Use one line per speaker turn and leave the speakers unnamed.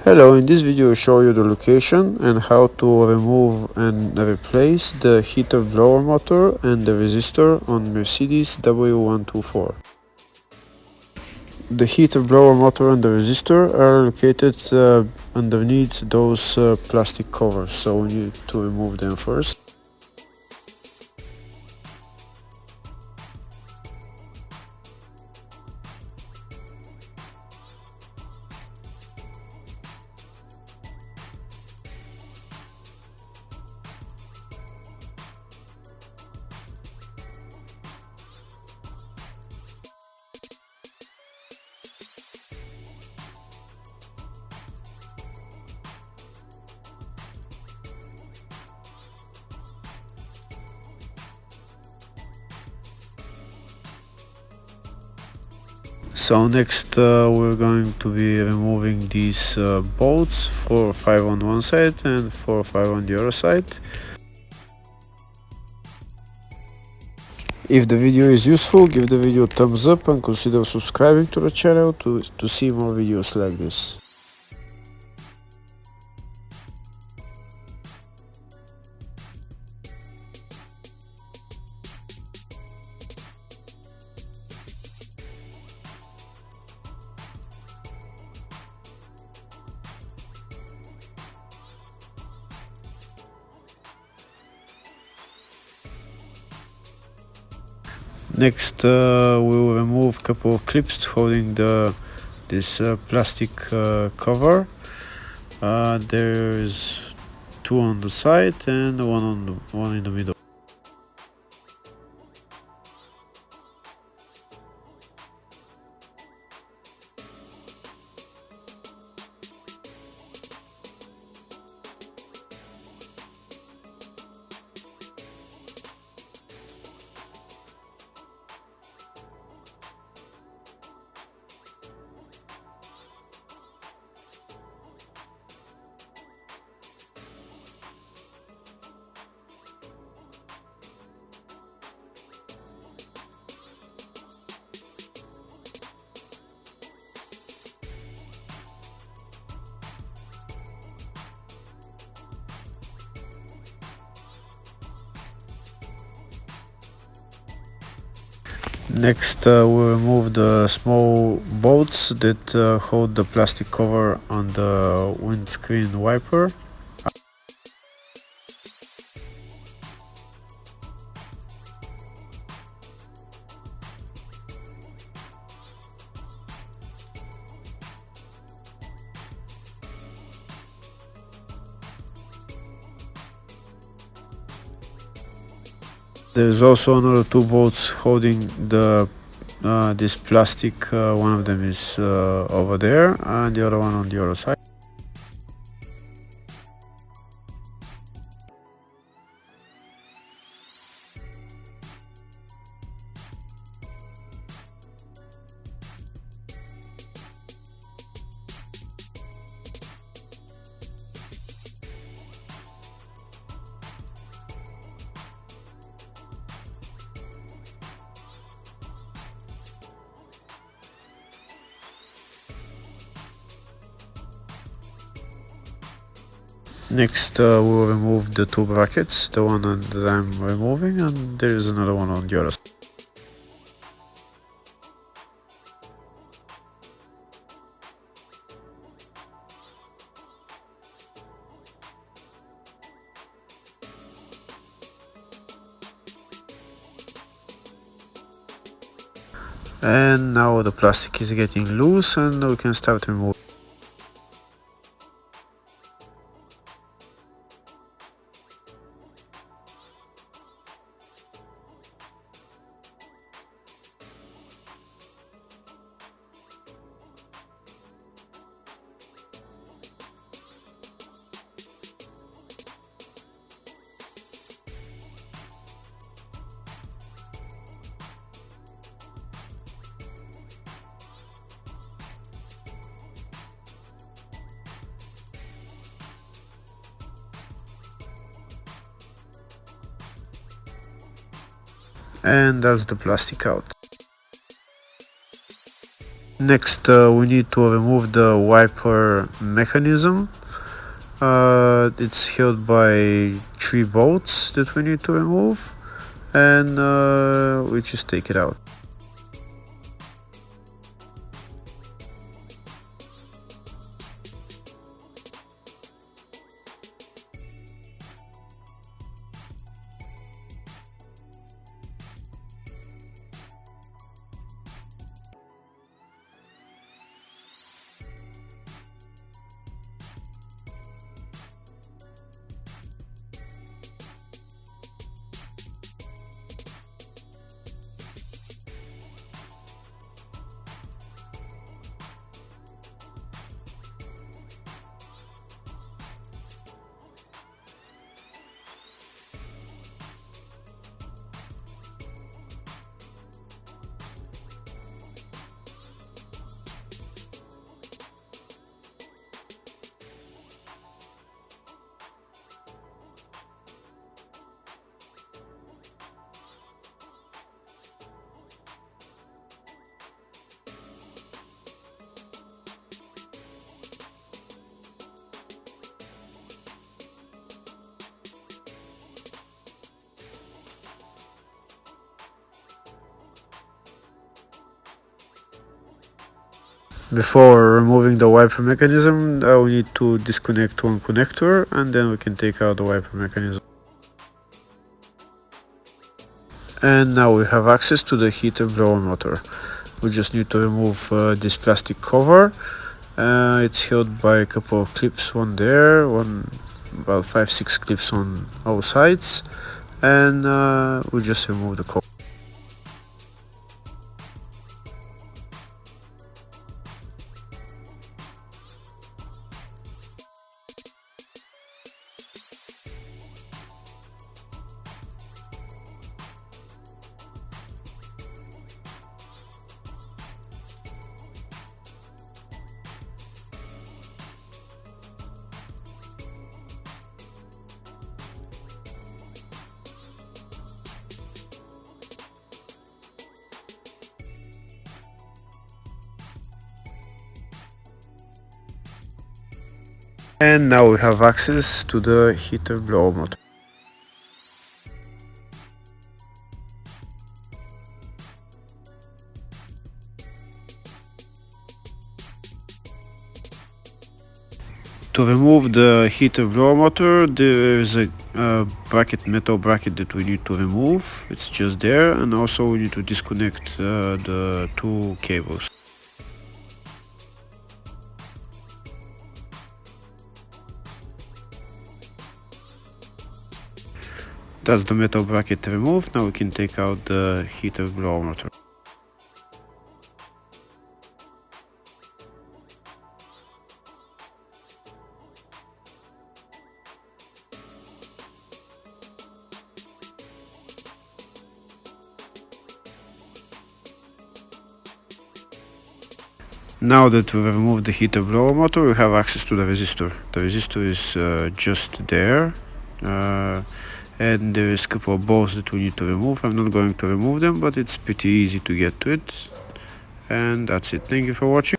Hello, in this video I show you the location and how to remove and replace the heater blower motor and the resistor on Mercedes W124. The heater blower motor and the resistor are located underneath those plastic covers, so we need to remove them first. So next we're going to be removing these bolts, 4 or 5 on one side and 4 or 5 on the other side. If the video is useful, give the video a thumbs up and consider subscribing to the channel to see more videos like this. Next we'll remove a couple of clips holding this plastic cover. There's 2 on the side and one in the middle. Next we'll remove the small bolts that hold the plastic cover on the windscreen wiper. There's also another 2 bolts holding this plastic. One of them is over there and the other one on the other side. Next we'll remove the 2 brackets, the one that I'm removing, and there is another one on the other side. And now the plastic is getting loose and we can start removing. And that's the plastic out. Next, we need to remove the wiper mechanism. It's held by 3 bolts that we need to remove, and we just take it out. Before removing the wiper mechanism, we need to disconnect one connector, and then we can take out the wiper mechanism. And now we have access to the heater blower motor. We just need to remove this plastic cover. It's held by a couple of clips, one there, about 5-6 clips on all sides, and we just remove the cover. And now we have access to the heater blower motor. To remove the heater blower motor, there is a metal bracket that we need to remove. It's just there, and also we need to disconnect the 2 cables. That's the metal bracket removed. Now we can take out the heater blower motor. Now that we've removed the heater blower motor, we have access to the resistor. The resistor is just there. And there is a couple of bolts that we need to remove. I'm not going to remove them, but it's pretty easy to get to it. And that's it. Thank you for watching.